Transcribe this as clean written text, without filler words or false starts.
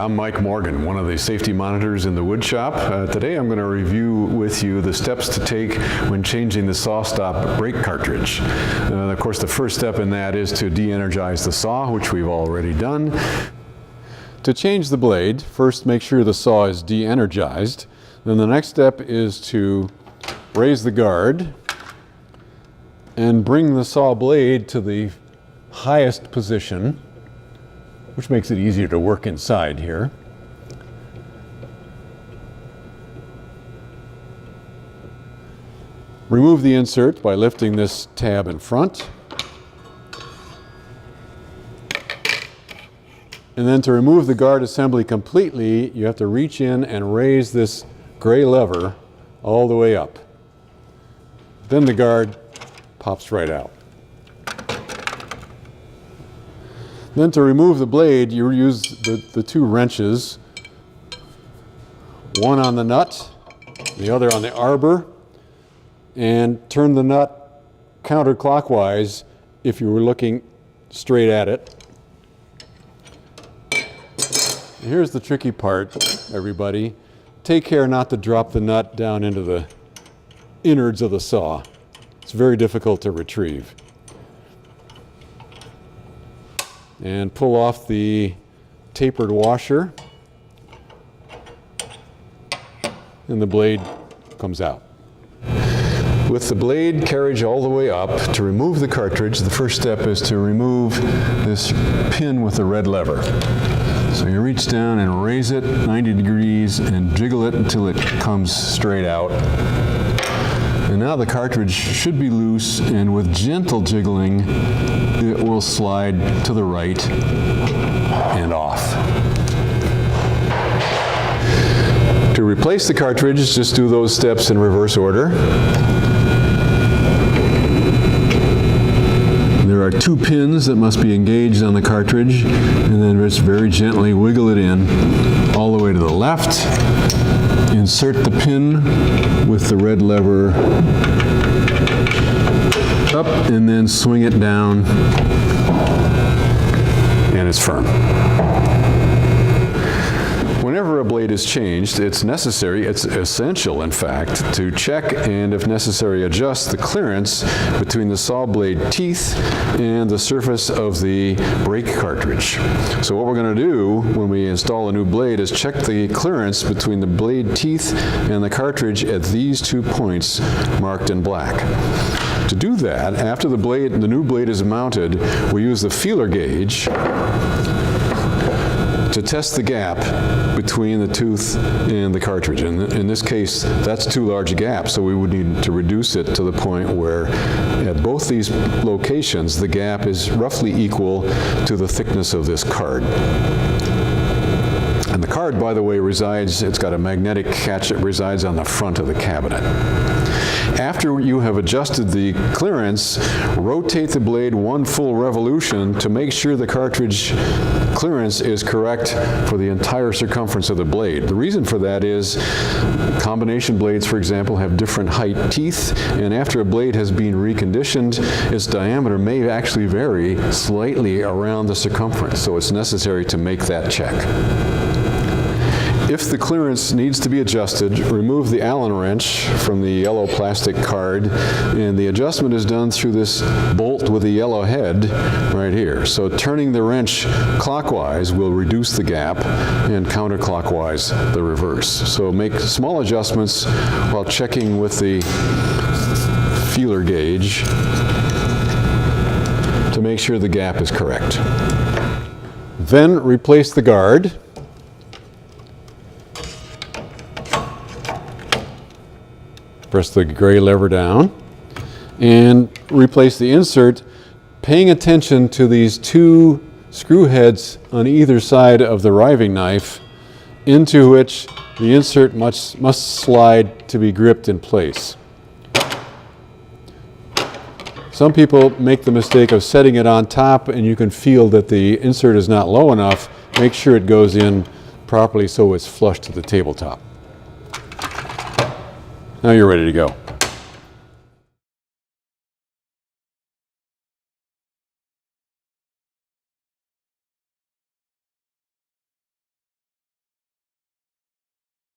I'm Mike Morgan, one of the safety monitors in the wood shop. Today I'm going to review with you the steps to take when changing the Saw Stop brake cartridge. Of course, the first step in that is to de-energize the saw, which we've already done. To change the blade, first make sure the saw is de-energized. Then the next step is to raise the guard and bring the saw blade to the highest position, which makes it easier to work inside here. Remove the insert by lifting this tab in front. And then to remove the guard assembly completely, you have to reach in and raise this gray lever all the way up. Then the guard pops right out. Then to remove the blade, you use the two wrenches, one on the nut, the other on the arbor, and turn the nut counterclockwise if you were looking straight at it. Here's the tricky part, everybody. Take care not to drop the nut down into the innards of the saw. It's very difficult to retrieve. And pull off the tapered washer, and the blade comes out. With the blade carriage all the way up, to remove the cartridge, the first step is to remove this pin with the red lever. So you reach down and raise it 90 degrees and jiggle it until it comes straight out. And now the cartridge should be loose, and with gentle jiggling, it will slide to the right and off. To replace the cartridge, just do those steps in reverse order. There are two pins that must be engaged on the cartridge, and then just very gently wiggle it in all the way to the left. Insert the pin with the red lever up, and then swing it down, and it's firm. Whenever a blade is changed, it's necessary, it's essential in fact, to check and if necessary adjust the clearance between the saw blade teeth and the surface of the brake cartridge. So what we're going to do when we install a new blade is check the clearance between the blade teeth and the cartridge at these 2 points marked in black. To do that, after the new blade is mounted, we use the feeler gauge to test the gap between the tooth and the cartridge. And in this case, that's too large a gap, so we would need to reduce it to the point where at both these locations, the gap is roughly equal to the thickness of this card. And the card, by the way, it's got a magnetic catch that resides on the front of the cabinet. After you have adjusted the clearance, rotate the blade one full revolution to make sure the cartridge clearance is correct for the entire circumference of the blade. The reason for that is combination blades, for example, have different height teeth, and after a blade has been reconditioned, its diameter may actually vary slightly around the circumference, so it's necessary to make that check. If the clearance needs to be adjusted, remove the Allen wrench from the yellow plastic card, and the adjustment is done through this bolt with the yellow head right here. So turning the wrench clockwise will reduce the gap, and counterclockwise the reverse. So make small adjustments while checking with the feeler gauge to make sure the gap is correct. Then replace the guard. Press the gray lever down and replace the insert, paying attention to these two screw heads on either side of the riving knife, into which the insert must slide to be gripped in place. Some people make the mistake of setting it on top, and you can feel that the insert is not low enough. Make sure it goes in properly so it's flush to the tabletop. Now you're ready to go.